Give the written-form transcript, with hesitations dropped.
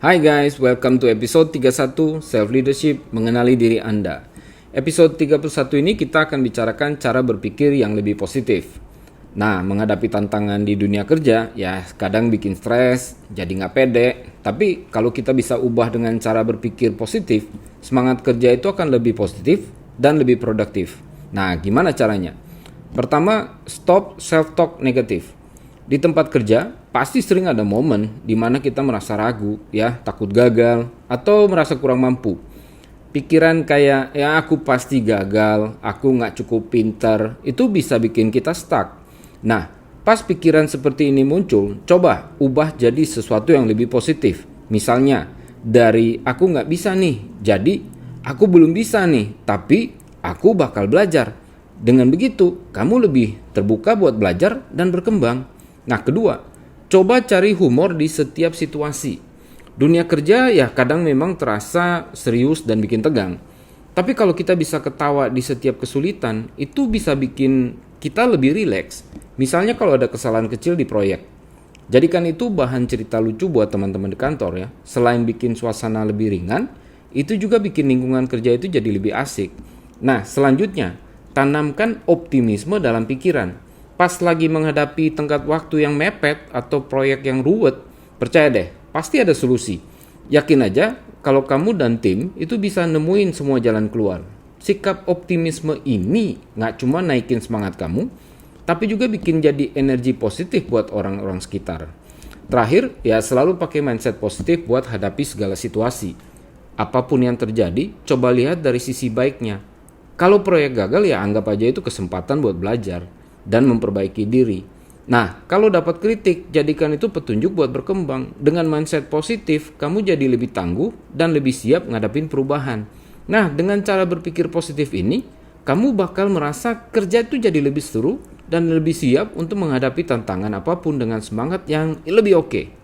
Hai guys, welcome to episode 31 Self Leadership Mengenali Diri Anda. Episode 31 ini kita akan bicarakan cara berpikir yang lebih positif. Nah, menghadapi tantangan di dunia kerja, ya kadang bikin stres, jadi nggak pede. Tapi kalau kita bisa ubah dengan cara berpikir positif, semangat kerja itu akan lebih positif dan lebih produktif. Nah, gimana caranya? Pertama, stop self-talk negatif. Di tempat kerja, pasti sering ada momen di mana kita merasa ragu, ya, takut gagal, atau merasa kurang mampu. Pikiran kayak, ya aku pasti gagal, aku nggak cukup pintar, itu bisa bikin kita stuck. Nah, pas pikiran seperti ini muncul, coba ubah jadi sesuatu yang lebih positif. Misalnya, dari aku nggak bisa nih, jadi aku belum bisa nih, tapi aku bakal belajar. Dengan begitu, kamu lebih terbuka buat belajar dan berkembang. Nah, kedua, coba cari humor di setiap situasi. Dunia kerja ya kadang memang terasa serius dan bikin tegang. Tapi kalau kita bisa ketawa di setiap kesulitan, itu bisa bikin kita lebih rileks. Misalnya kalau ada kesalahan kecil di proyek. Jadikan itu bahan cerita lucu buat teman-teman di kantor ya. Selain bikin suasana lebih ringan, itu juga bikin lingkungan kerja itu jadi lebih asik. Nah, selanjutnya, tanamkan optimisme dalam pikiran. Pas lagi menghadapi tenggat waktu yang mepet atau proyek yang ruwet, percaya deh, pasti ada solusi. Yakin aja kalau kamu dan tim itu bisa nemuin semua jalan keluar. Sikap optimisme ini nggak cuma naikin semangat kamu, tapi juga bikin jadi energi positif buat orang-orang sekitar. Terakhir, ya selalu pakai mindset positif buat hadapi segala situasi. Apapun yang terjadi, coba lihat dari sisi baiknya. Kalau proyek gagal ya anggap aja itu kesempatan buat belajar dan memperbaiki diri. Nah, kalau dapat kritik, jadikan itu petunjuk buat berkembang. Dengan mindset positif, kamu jadi lebih tangguh dan lebih siap ngadapin perubahan. Nah, dengan cara berpikir positif ini, kamu bakal merasa kerja itu jadi lebih seru dan lebih siap untuk menghadapi tantangan apapun dengan semangat yang lebih oke.